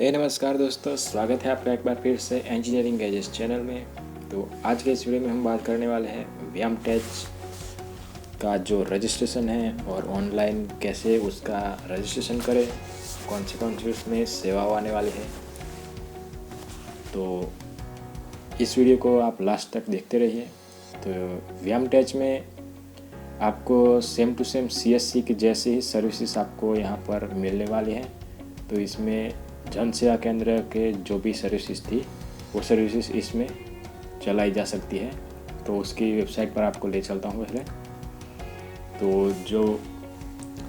नमस्कार दोस्तों, स्वागत है आपका एक बार फिर से इंजीनियरिंग गैजेट्स चैनल में। तो आज के इस वीडियो में हम बात करने वाले हैं व्यामटेच का जो रजिस्ट्रेशन है और ऑनलाइन कैसे उसका रजिस्ट्रेशन करें, कौन से उसमें सेवा आने वाली है। तो इस वीडियो को आप लास्ट तक देखते रहिए। तो व्यामटेच में आपको सेम टू सेम CSC की जैसी ही सर्विसेज आपको यहाँ पर मिलने वाली हैं। तो इसमें जन सेवा केंद्र के जो भी सर्विसेज थी वो सर्विसेज इसमें चलाई जा सकती है। तो उसकी वेबसाइट पर आपको ले चलता हूँ पहले। तो जो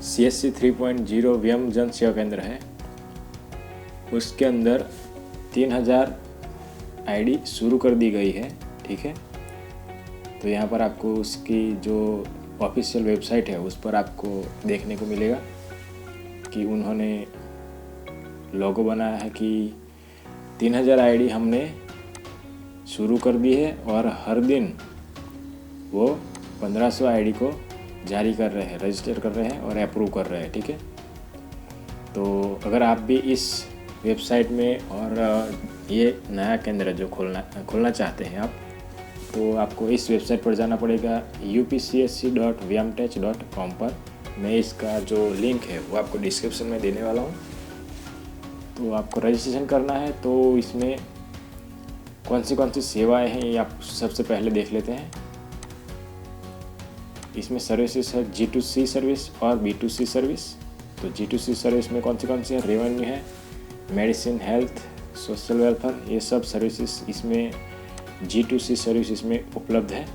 CSC 3.0 व्यम जन सेवा केंद्र है उसके अंदर 3000 ID शुरू कर दी गई है, ठीक है। तो यहाँ पर आपको उसकी जो ऑफिशियल वेबसाइट है उस पर आपको देखने को मिलेगा कि उन्होंने लोगो बनाया है कि 3000 ID हमने शुरू कर दी है और हर दिन वो 1500 ID को जारी कर रहे हैं, रजिस्टर कर रहे हैं और अप्रूव कर रहे हैं, ठीक है। तो अगर आप भी इस वेबसाइट में और ये नया केंद्र जो खोलना चाहते हैं आप, तो आपको इस वेबसाइट पर जाना पड़ेगा upcsc.vyamtech.com पर। मैं इसका जो लिंक है वो आपको डिस्क्रिप्शन में देने वाला हूँ। तो आपको रजिस्ट्रेशन करना है। तो इसमें कौन सी सेवाएं हैं ये आप सबसे पहले देख लेते हैं। इसमें सर्विसेज है G2C सर्विस और B2C सर्विस। तो G2C सर्विस में कौन सी है, रेवेन्यू है, मेडिसिन, हेल्थ, सोशल वेलफेयर, ये सब सर्विसेज इसमें G2C सर्विस इसमें उपलब्ध है,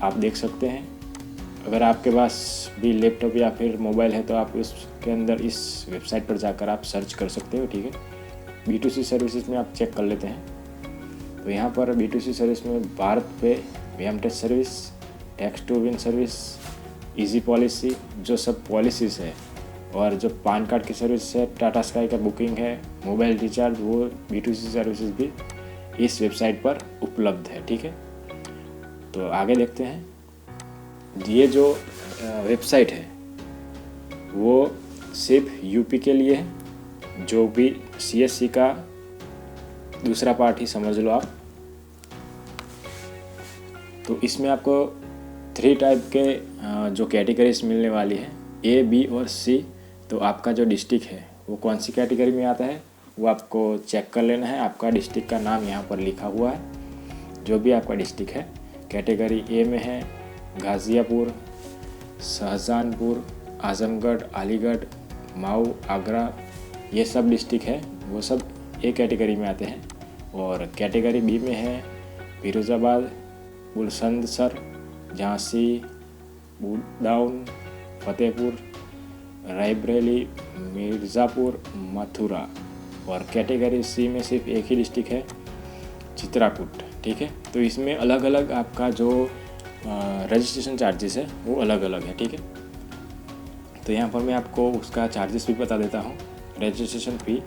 आप देख सकते हैं। अगर आपके पास भी लैपटॉप या फिर मोबाइल है तो आप उसके अंदर इस वेबसाइट पर जाकर आप सर्च कर सकते हो, ठीक है। B2C सर्विसेज में आप चेक कर लेते हैं। तो यहाँ पर B2C सर्विस में भारत पे, व्यामटेच service, tax to win service, easy policy, जो सब पॉलिसीज़ है, और जो पान कार्ड की सर्विस है, टाटा स्काई का बुकिंग है, मोबाइल रिचार्ज, वो B2C सर्विसेज भी इस वेबसाइट पर उपलब्ध है, ठीक है। तो आगे देखते हैं। ये जो वेबसाइट है वो सिर्फ यूपी के लिए है, जो भी CSC का दूसरा पार्ट ही समझ लो आप। तो इसमें आपको 3 टाइप के जो कैटेगरीज मिलने वाली है, A, B और C। तो आपका जो डिस्ट्रिक्ट है वो कौन सी कैटेगरी में आता है वो आपको चेक कर लेना है। आपका डिस्ट्रिक्ट का नाम यहाँ पर लिखा हुआ है, जो भी आपका डिस्ट्रिक्ट है। कैटेगरी A में है गाज़ियापुर, शाहजहानपुर, आजमगढ़, अलीगढ़, मऊ, आगरा, ये सब डिस्ट्रिक्ट है, वो सब A कैटेगरी में आते हैं। और कैटेगरी B में है फिरोज़ाबाद, बुलंदशहर, झांसी, बुदाउन, फतेहपुर, रायबरेली, मिर्ज़ापुर, मथुरा। और कैटेगरी C में सिर्फ एक ही डिस्ट्रिक्ट है, चित्रकूट, ठीक है। तो इसमें अलग अलग आपका जो रजिस्ट्रेशन चार्जेस है वो अलग अलग है, ठीक है। तो यहाँ पर मैं आपको उसका चार्जेस भी बता देता हूँ, रजिस्ट्रेशन फ़ी।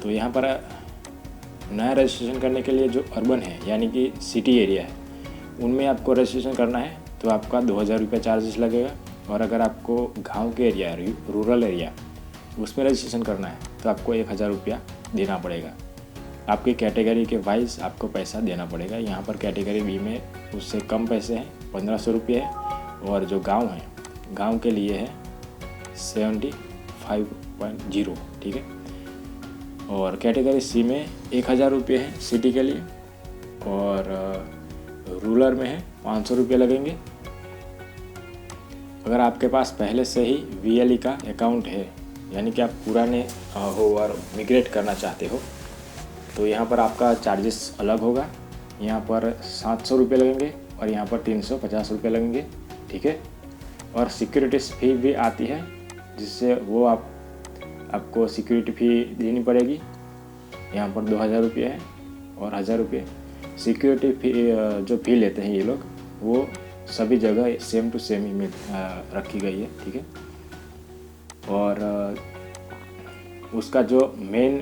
तो यहाँ पर नया रजिस्ट्रेशन करने के लिए जो अर्बन है यानी कि सिटी एरिया है उनमें आपको रजिस्ट्रेशन करना है तो आपका 2000 रुपये चार्जेस लगेगा। और अगर आपको गाँव के एरिया, रूरल एरिया, उसमें रजिस्ट्रेशन करना है तो आपको 1000 रुपया देना पड़ेगा। आपकी कैटेगरी के वाइज आपको पैसा देना पड़ेगा। यहाँ पर कैटेगरी B में उससे कम पैसे हैं, 1500 रुपये है। और जो गांव है, गांव के लिए है 75.0, ठीक है। और कैटेगरी C में 1000 रुपये है सिटी के लिए, और रूरल में है 500 रुपये लगेंगे। अगर आपके पास पहले से ही VLE का अकाउंट है, यानी कि आप पुराने हो और मिग्रेट करना चाहते हो, तो यहाँ पर आपका चार्जेस अलग होगा। यहाँ पर 700 रुपये लगेंगे और यहाँ पर 350 रुपये लगेंगे, ठीक है। और सिक्योरिटी फ़ी भी आती है, जिससे वो आपको सिक्योरिटी फ़ी देनी पड़ेगी। यहाँ पर 2000 रुपये है और 1000 रुपये सिक्योरिटी फ़ी जो फ़ी लेते हैं ये लोग, वो सभी जगह सेम टू सेम ही में रखी गई है, ठीक है। और उसका जो मेन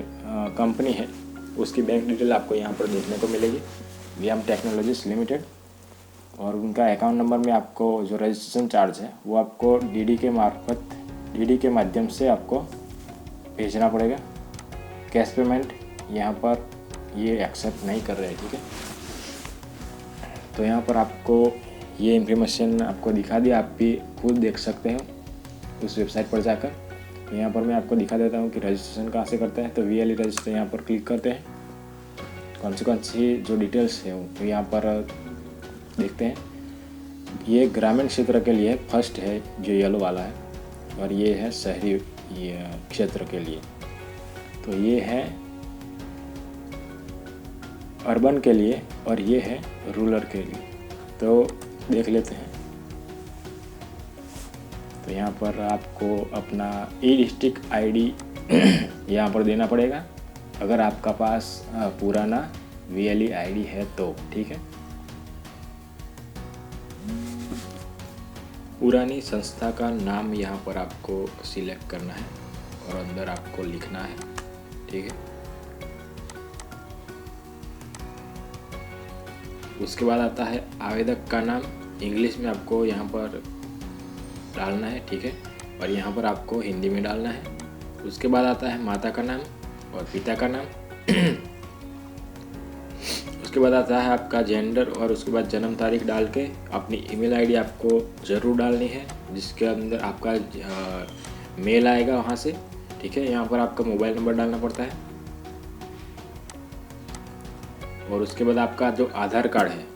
कंपनी है उसकी बैंक डिटेल आपको यहाँ पर देखने को मिलेगी, व्याम टेक्नोलॉजीज लिमिटेड। और उनका अकाउंट नंबर में आपको जो रजिस्ट्रेशन चार्ज है वो आपको DD के माध्यम से आपको भेजना पड़ेगा। कैश पेमेंट यहाँ पर ये एक्सेप्ट नहीं कर रहे हैं, ठीक है। तो यहाँ पर आपको ये इन्फॉर्मेशन आपको दिखा दिया, आप भी खुद देख सकते हो उस वेबसाइट पर जाकर। तो यहाँ पर मैं आपको दिखा देता हूँ कि रजिस्ट्रेशन कहाँ से करते हैं। तो VLE रजिस्टर यहाँ पर क्लिक करते हैं, कौन सी जो डिटेल्स है वो यहाँ पर देखते हैं। ये ग्रामीण क्षेत्र के लिए फर्स्ट है जो येलो वाला है, और ये है शहरी ये क्षेत्र के लिए। तो ये है अर्बन के लिए और ये है रूरल के लिए। तो देख लेते हैं। तो यहाँ पर आपको अपना डिस्ट्रिक्ट ID यहाँ पर देना पड़ेगा, अगर आपका पास पुराना VLE ID है तो, ठीक है। पुरानी संस्था का नाम यहाँ पर आपको सिलेक्ट करना है और अंदर आपको लिखना है, ठीक है। उसके बाद आता है आवेदक का नाम, इंग्लिश में आपको यहाँ पर डालना है, ठीक है, और यहाँ पर आपको हिंदी में डालना है। उसके बाद आता है माता का नाम और पिता का नाम। उसके बाद आता है आपका जेंडर, और उसके बाद जन्म तारीख डाल के अपनी ईमेल ID आपको ज़रूर डालनी है, जिसके अंदर आपका मेल आएगा वहाँ से, ठीक है। यहाँ पर आपका मोबाइल नंबर डालना पड़ता है, और उसके बाद आपका जो आधार कार्ड है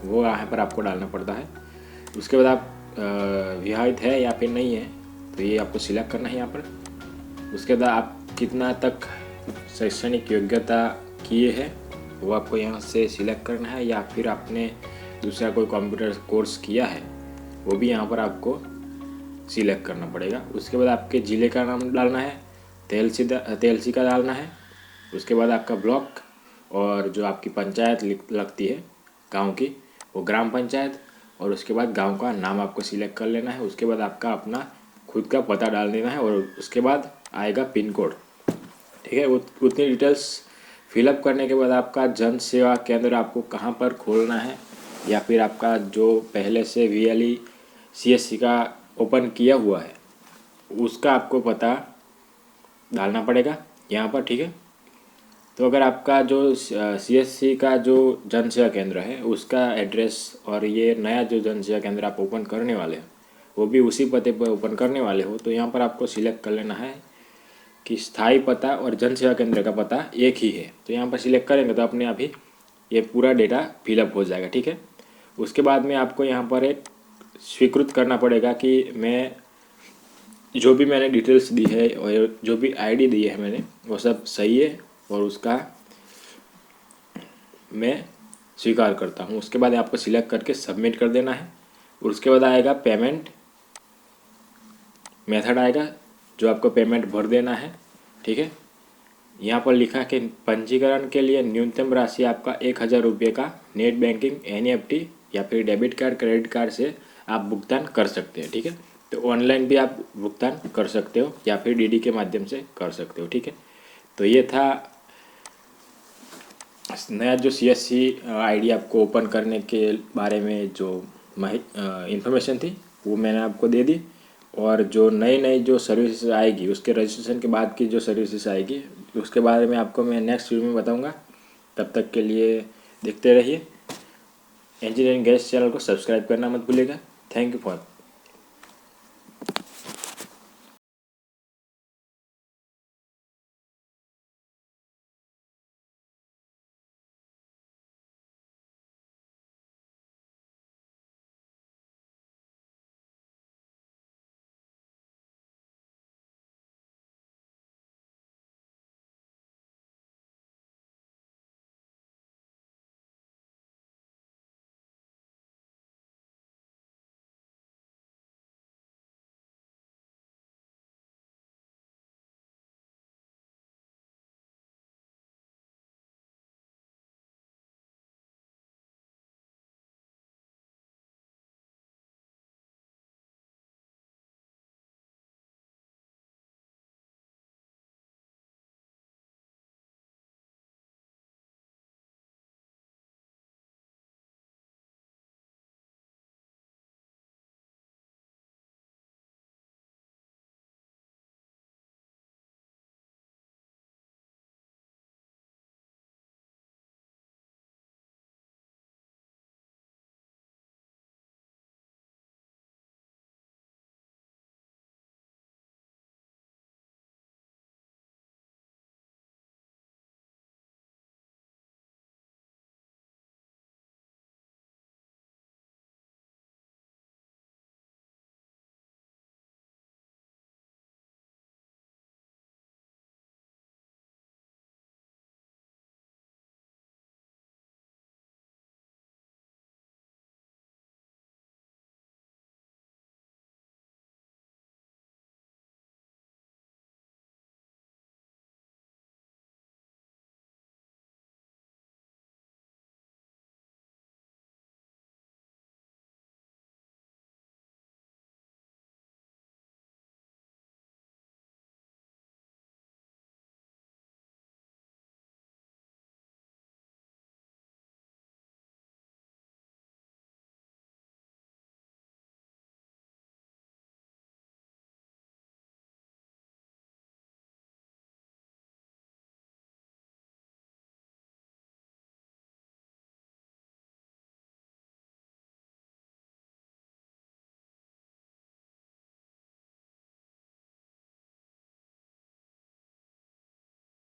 वो यहाँ पर आपको डालना पड़ता है। उसके बाद आप विवाहित है या फिर नहीं है तो ये आपको सिलेक्ट करना है यहाँ पर। उसके बाद आप कितना तक शैक्षणिक योग्यता किए हैं वो आपको यहाँ से सिलेक्ट करना है, या फिर आपने दूसरा कोई कंप्यूटर कोर्स किया है वो भी यहाँ पर आपको सिलेक्ट करना पड़ेगा। उसके बाद आपके ज़िले का नाम डालना है, TLC का डालना है। उसके बाद आपका ब्लॉक और जो आपकी पंचायत लगती है गांव की वो ग्राम पंचायत, और उसके बाद गांव का नाम आपको सिलेक्ट कर लेना है। उसके बाद आपका अपना खुद का पता डाल देना है, और उसके बाद आएगा पिन कोड, ठीक है। उतनी डिटेल्स फिलअप करने के बाद आपका जन सेवा केंद्र आपको कहाँ पर खोलना है, या फिर आपका जो पहले से VLE CSC का ओपन किया हुआ है उसका आपको पता डालना पड़ेगा यहाँ पर, ठीक है। तो अगर आपका जो CSC का जो जन सेवा केंद्र है उसका एड्रेस और ये नया जो जन सेवा केंद्र आप ओपन करने वाले हैं वो भी उसी पते पर ओपन करने वाले हो, तो यहाँ पर आपको सिलेक्ट कर लेना है कि स्थायी पता और जन सेवा केंद्र का पता एक ही है। तो यहाँ पर सिलेक्ट करेंगे तो अपने आप ही ये पूरा डेटा फिलअप हो जाएगा, ठीक है। उसके बाद में आपको यहाँ पर एक स्वीकृत करना पड़ेगा कि मैं जो भी मैंने डिटेल्स दी है और जो भी ID दी है मैंने वो सब सही है और उसका मैं स्वीकार करता हूँ। उसके बाद आपको सिलेक्ट करके सबमिट कर देना है। उसके बाद आएगा पेमेंट मेथड आएगा जो आपको पेमेंट भर देना है, ठीक है। यहाँ पर लिखा कि पंजीकरण के लिए न्यूनतम राशि आपका 1000 रुपये का नेट बैंकिंग NEFT या फिर डेबिट कार्ड क्रेडिट कार्ड से आप भुगतान कर सकते हैं, ठीक है। तो ऑनलाइन भी आप भुगतान कर सकते हो या फिर DD के माध्यम से कर सकते हो, ठीक है। तो ये था नया जो CSC ID आपको ओपन करने के बारे में जो इंफॉर्मेशन थी वो मैंने आपको दे दी, और जो नई जो सर्विसेज आएगी उसके रजिस्ट्रेशन के बाद की जो सर्विसेज आएगी उसके बारे में आपको मैं नेक्स्ट वीडियो में बताऊंगा। तब तक के लिए देखते रहिए। इंजीनियरिंग गैस चैनल को सब्सक्राइब करना मत भूलिएगा। Thank you for